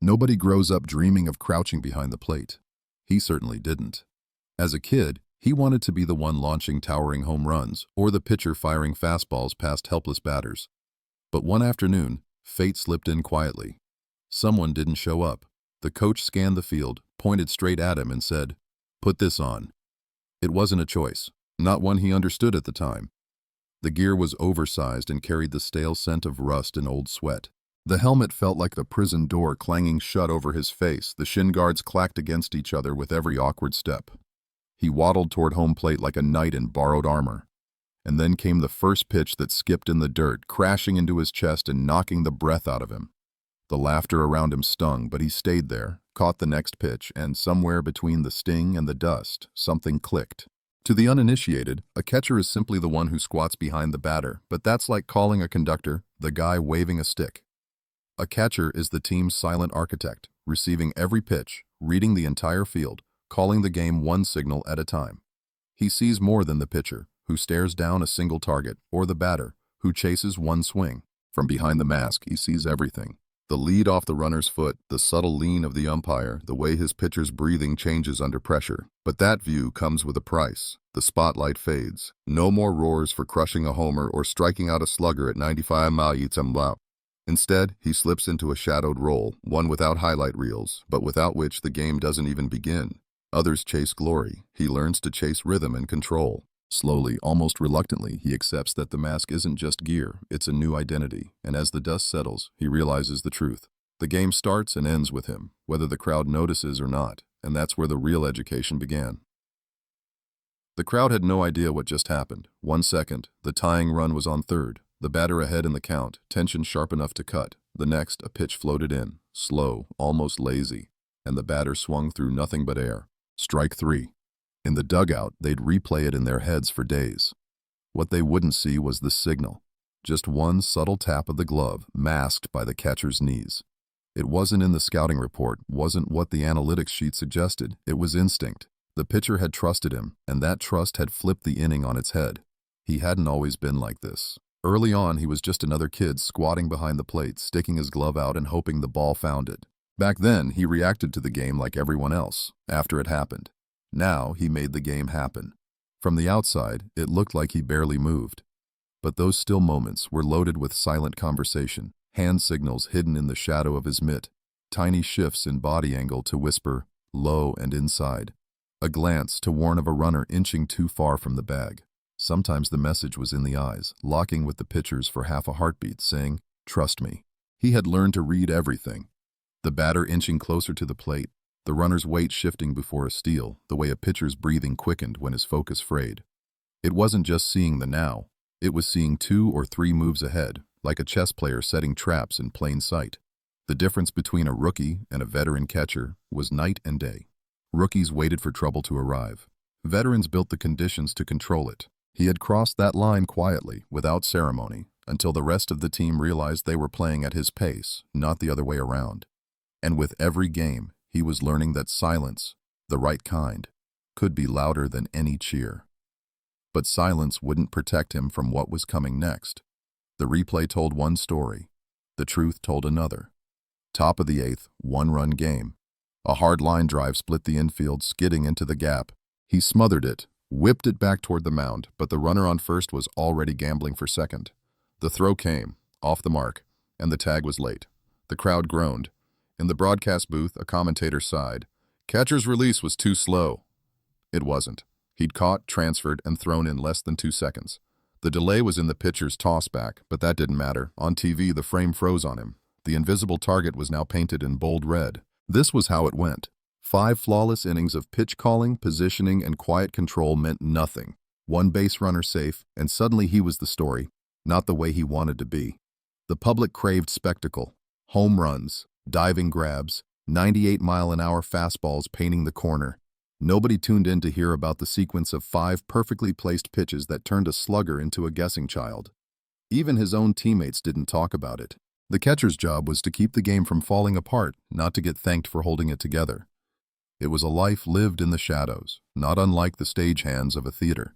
Nobody grows up dreaming of crouching behind the plate. He certainly didn't. As a kid, he wanted to be the one launching towering home runs or the pitcher firing fastballs past helpless batters. But one afternoon, fate slipped in quietly. Someone didn't show up. The coach scanned the field, pointed straight at him and said, "Put this on." It wasn't a choice, not one he understood at the time. The gear was oversized and carried the stale scent of rust and old sweat. The helmet felt like the prison door clanging shut over his face. The shin guards clacked against each other with every awkward step. He waddled toward home plate like a knight in borrowed armor. And then came the first pitch that skipped in the dirt, crashing into his chest and knocking the breath out of him. The laughter around him stung, but he stayed there, caught the next pitch, and somewhere between the sting and the dust, something clicked. To the uninitiated, a catcher is simply the one who squats behind the batter, but that's like calling a conductor the guy waving a stick. A catcher is the team's silent architect, receiving every pitch, reading the entire field, calling the game one signal at a time. He sees more than the pitcher, who stares down a single target, or the batter, who chases one swing. From behind the mask, he sees everything. The lead off the runner's foot, the subtle lean of the umpire, the way his pitcher's breathing changes under pressure. But that view comes with a price. The spotlight fades. No more roars for crushing a homer or striking out a slugger at 95 miles. Instead, he slips into a shadowed role, one without highlight reels, but without which the game doesn't even begin. Others chase glory. He learns to chase rhythm and control. Slowly, almost reluctantly, he accepts that the mask isn't just gear, it's a new identity, and as the dust settles, he realizes the truth. The game starts and ends with him, whether the crowd notices or not, and that's where the real education began. The crowd had no idea what just happened. 1 second, the tying run was on third, the batter ahead in the count, tension sharp enough to cut. The next, a pitch floated in, slow, almost lazy, and the batter swung through nothing but air. Strike 3. In the dugout, they'd replay it in their heads for days. What they wouldn't see was the signal. Just one subtle tap of the glove, masked by the catcher's knees. It wasn't in the scouting report, wasn't what the analytics sheet suggested. It was instinct. The pitcher had trusted him, and that trust had flipped the inning on its head. He hadn't always been like this. Early on, he was just another kid squatting behind the plate, sticking his glove out and hoping the ball found it. Back then, he reacted to the game like everyone else, after it happened. Now, he made the game happen. From the outside, it looked like he barely moved. But those still moments were loaded with silent conversation, hand signals hidden in the shadow of his mitt, tiny shifts in body angle to whisper, low and inside, a glance to warn of a runner inching too far from the bag. Sometimes the message was in the eyes, locking with the pitchers for half a heartbeat, saying, "Trust me." He had learned to read everything. The batter inching closer to the plate, the runner's weight shifting before a steal, the way a pitcher's breathing quickened when his focus frayed. It wasn't just seeing the now, it was seeing 2 or 3 moves ahead, like a chess player setting traps in plain sight. The difference between a rookie and a veteran catcher was night and day. Rookies waited for trouble to arrive. Veterans built the conditions to control it. He had crossed that line quietly, without ceremony, until the rest of the team realized they were playing at his pace, not the other way around. And with every game, he was learning that silence, the right kind, could be louder than any cheer. But silence wouldn't protect him from what was coming next. The replay told one story. The truth told another. Top of the 8th, 1-run game. A hard line drive split the infield, skidding into the gap. He smothered it, whipped it back toward the mound, but the runner on first was already gambling for second. The throw came, off the mark, and the tag was late. The crowd groaned. In the broadcast booth, a commentator sighed. Catcher's release was too slow. It wasn't. He'd caught, transferred, and thrown in less than 2 seconds. The delay was in the pitcher's tossback, but that didn't matter. On TV, the frame froze on him. The invisible target was now painted in bold red. This was how it went. 5 flawless innings of pitch calling, positioning, and quiet control meant nothing. 1 base runner safe, and suddenly he was the story, not the way he wanted to be. The public craved spectacle. Home runs, diving grabs, 98-mile-an-hour fastballs painting the corner. Nobody tuned in to hear about the sequence of 5 perfectly placed pitches that turned a slugger into a guessing child. Even his own teammates didn't talk about it. The catcher's job was to keep the game from falling apart, not to get thanked for holding it together. It was a life lived in the shadows, not unlike the stagehands of a theater.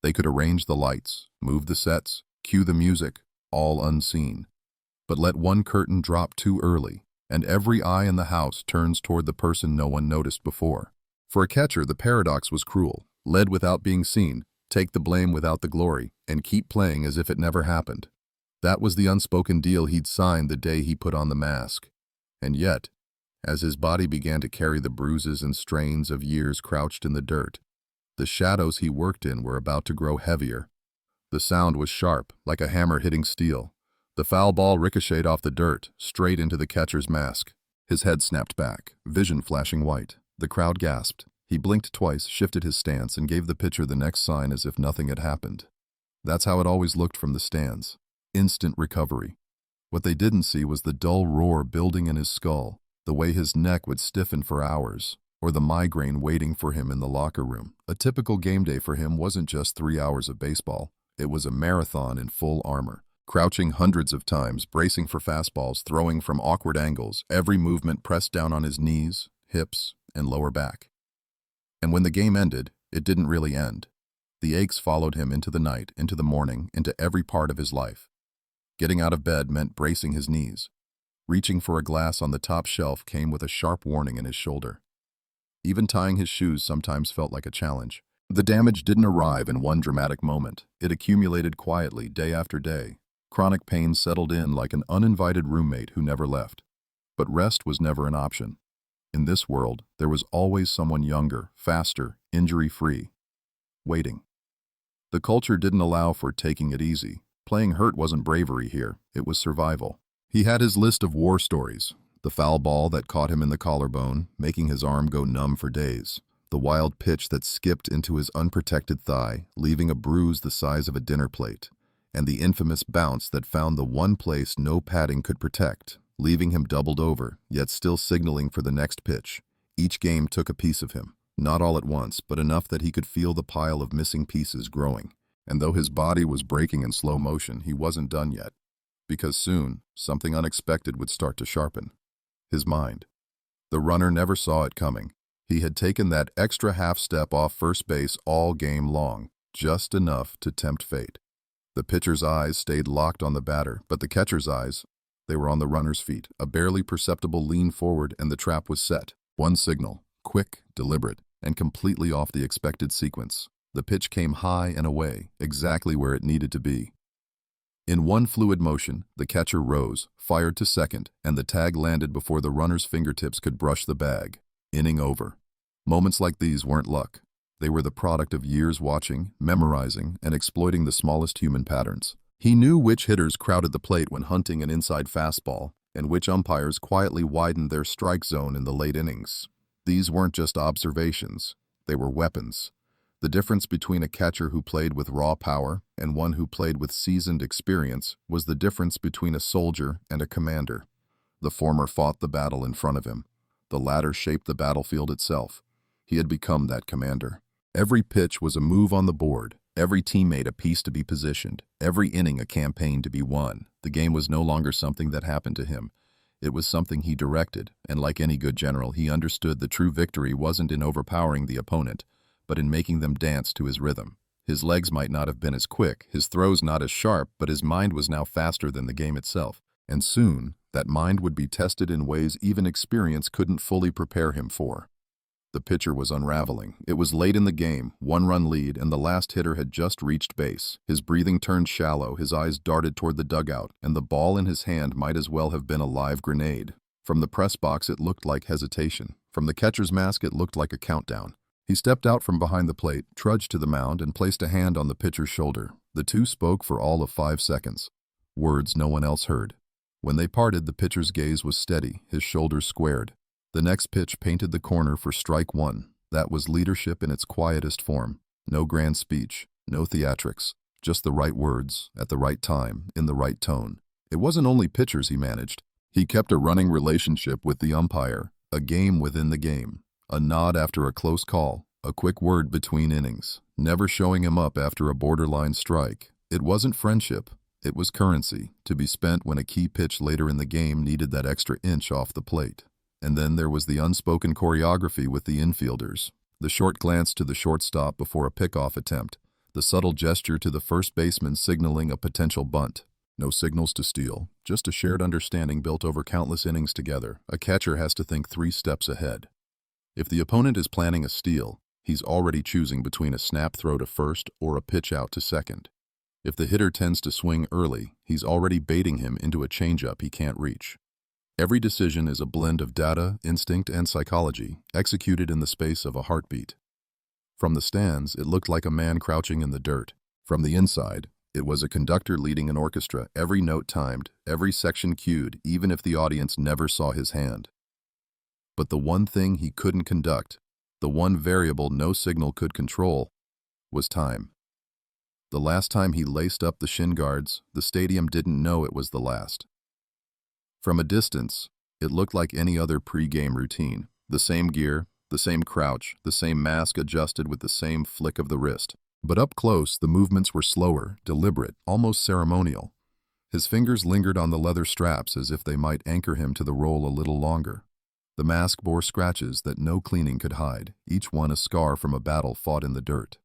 They could arrange the lights, move the sets, cue the music, all unseen. But let one curtain drop too early, and every eye in the house turns toward the person no one noticed before. For a catcher, the paradox was cruel. Lead without being seen, take the blame without the glory, and keep playing as if it never happened. That was the unspoken deal he'd signed the day he put on the mask. And yet, as his body began to carry the bruises and strains of years crouched in the dirt, the shadows he worked in were about to grow heavier. The sound was sharp, like a hammer hitting steel. The foul ball ricocheted off the dirt, straight into the catcher's mask. His head snapped back, vision flashing white. The crowd gasped. He blinked twice, shifted his stance, and gave the pitcher the next sign as if nothing had happened. That's how it always looked from the stands. Instant recovery. What they didn't see was the dull roar building in his skull, the way his neck would stiffen for hours, or the migraine waiting for him in the locker room. A typical game day for him wasn't just 3 hours of baseball. It was a marathon in full armor. Crouching hundreds of times, bracing for fastballs, throwing from awkward angles, every movement pressed down on his knees, hips, and lower back. And when the game ended, it didn't really end. The aches followed him into the night, into the morning, into every part of his life. Getting out of bed meant bracing his knees. Reaching for a glass on the top shelf came with a sharp warning in his shoulder. Even tying his shoes sometimes felt like a challenge. The damage didn't arrive in one dramatic moment. It accumulated quietly, day after day. Chronic pain settled in like an uninvited roommate who never left. But rest was never an option. In this world, there was always someone younger, faster, injury-free, waiting. The culture didn't allow for taking it easy. Playing hurt wasn't bravery here, it was survival. He had his list of war stories. The foul ball that caught him in the collarbone, making his arm go numb for days. The wild pitch that skipped into his unprotected thigh, leaving a bruise the size of a dinner plate. And the infamous bounce that found the one place no padding could protect, leaving him doubled over, yet still signaling for the next pitch. Each game took a piece of him. Not all at once, but enough that he could feel the pile of missing pieces growing. And though his body was breaking in slow motion, he wasn't done yet. Because soon, something unexpected would start to sharpen. His mind. The runner never saw it coming. He had taken that extra half step off first base all game long, just enough to tempt fate. The pitcher's eyes stayed locked on the batter, but the catcher's eyes, they were on the runner's feet. A barely perceptible lean forward and the trap was set. One signal, quick, deliberate, and completely off the expected sequence. The pitch came high and away, exactly where it needed to be. In one fluid motion, the catcher rose, fired to second, and the tag landed before the runner's fingertips could brush the bag. Inning over. Moments like these weren't luck. They were the product of years watching, memorizing, and exploiting the smallest human patterns. He knew which hitters crowded the plate when hunting an inside fastball, and which umpires quietly widened their strike zone in the late innings. These weren't just observations, they were weapons. The difference between a catcher who played with raw power and one who played with seasoned experience was the difference between a soldier and a commander. The former fought the battle in front of him. The latter shaped the battlefield itself. He had become that commander. Every pitch was a move on the board, every teammate a piece to be positioned, every inning a campaign to be won. The game was no longer something that happened to him. It was something he directed, and like any good general, he understood the true victory wasn't in overpowering the opponent, but in making them dance to his rhythm. His legs might not have been as quick, his throws not as sharp, but his mind was now faster than the game itself. And soon, that mind would be tested in ways even experience couldn't fully prepare him for. The pitcher was unraveling. It was late in the game, 1-run lead, and the last hitter had just reached base. His breathing turned shallow, his eyes darted toward the dugout, and the ball in his hand might as well have been a live grenade. From the press box it looked like hesitation. From the catcher's mask it looked like a countdown. He stepped out from behind the plate, trudged to the mound, and placed a hand on the pitcher's shoulder. The two spoke for all of 5 seconds. Words no one else heard. When they parted, the pitcher's gaze was steady, his shoulders squared. The next pitch painted the corner for strike one. That was leadership in its quietest form. No grand speech, no theatrics, just the right words, at the right time, in the right tone. It wasn't only pitchers he managed. He kept a running relationship with the umpire, a game within the game. A nod after a close call, a quick word between innings, never showing him up after a borderline strike. It wasn't friendship, it was currency, to be spent when a key pitch later in the game needed that extra inch off the plate. And then there was the unspoken choreography with the infielders. The short glance to the shortstop before a pickoff attempt, the subtle gesture to the first baseman signaling a potential bunt. No signals to steal, just a shared understanding built over countless innings together. A catcher has to think 3 steps ahead. If the opponent is planning a steal, he's already choosing between a snap throw to first or a pitch out to second. If the hitter tends to swing early, he's already baiting him into a changeup he can't reach. Every decision is a blend of data, instinct, and psychology, executed in the space of a heartbeat. From the stands, it looked like a man crouching in the dirt. From the inside, it was a conductor leading an orchestra, every note timed, every section cued, even if the audience never saw his hand. But the one thing he couldn't conduct, the one variable no signal could control, was time. The last time he laced up the shin guards, the stadium didn't know it was the last. From a distance, it looked like any other pre-game routine. The same gear, the same crouch, the same mask adjusted with the same flick of the wrist. But up close, the movements were slower, deliberate, almost ceremonial. His fingers lingered on the leather straps as if they might anchor him to the role a little longer. The mask bore scratches that no cleaning could hide, each one a scar from a battle fought in the dirt.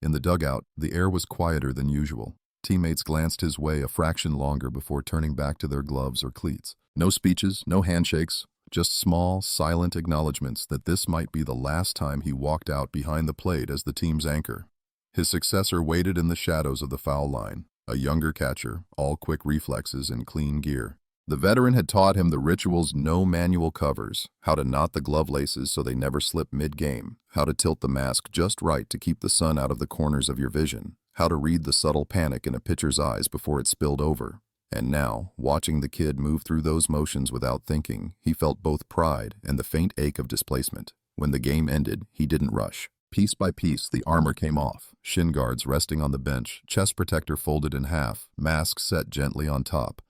In the dugout, the air was quieter than usual. Teammates glanced his way a fraction longer before turning back to their gloves or cleats. No speeches, no handshakes, just small, silent acknowledgments that this might be the last time he walked out behind the plate as the team's anchor. His successor waited in the shadows of the foul line, a younger catcher, all quick reflexes and clean gear. The veteran had taught him the rituals no manual covers, how to knot the glove laces so they never slip mid-game, how to tilt the mask just right to keep the sun out of the corners of your vision, how to read the subtle panic in a pitcher's eyes before it spilled over. And now, watching the kid move through those motions without thinking, he felt both pride and the faint ache of displacement. When the game ended, he didn't rush. Piece by piece, the armor came off, shin guards resting on the bench, chest protector folded in half, mask set gently on top.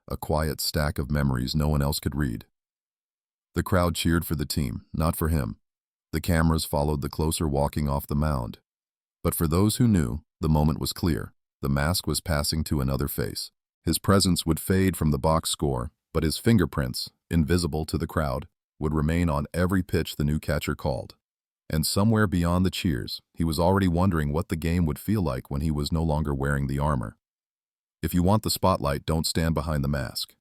A quiet stack of memories no one else could read. The crowd cheered for the team, not for him. The cameras followed the closer walking off the mound. But for those who knew, the moment was clear. The mask was passing to another face. His presence would fade from the box score, but his fingerprints, invisible to the crowd, would remain on every pitch the new catcher called. And somewhere beyond the cheers, he was already wondering what the game would feel like when he was no longer wearing the armor. If you want the spotlight, don't stand behind the mask.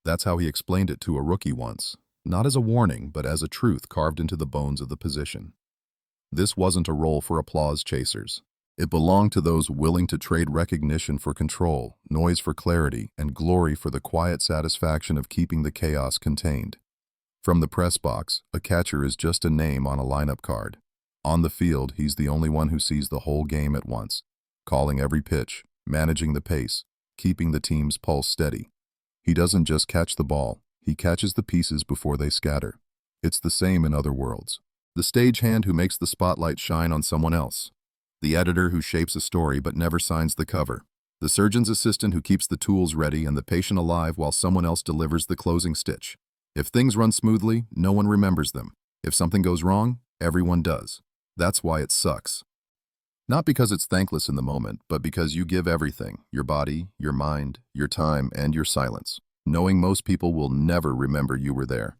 That's how he explained it to a rookie once, not as a warning, but as a truth carved into the bones of the position. This wasn't a role for applause chasers. It belonged to those willing to trade recognition for control, noise for clarity, and glory for the quiet satisfaction of keeping the chaos contained. From the press box, a catcher is just a name on a lineup card. On the field, he's the only one who sees the whole game at once, calling every pitch, managing the pace, keeping the team's pulse steady. He doesn't just catch the ball, he catches the pieces before they scatter. It's the same in other worlds. The stagehand who makes the spotlight shine on someone else. The editor who shapes a story but never signs the cover. The surgeon's assistant who keeps the tools ready and the patient alive while someone else delivers the closing stitch. If things run smoothly, no one remembers them. If something goes wrong, everyone does. That's why it sucks. Not because it's thankless in the moment, but because you give everything, your body, your mind, your time, and your silence, knowing most people will never remember you were there.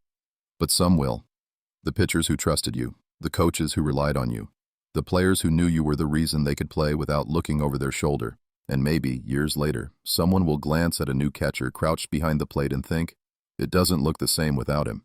But some will. The pitchers who trusted you, the coaches who relied on you, the players who knew you were the reason they could play without looking over their shoulder. And maybe, years later, someone will glance at a new catcher crouched behind the plate and think, it doesn't look the same without him.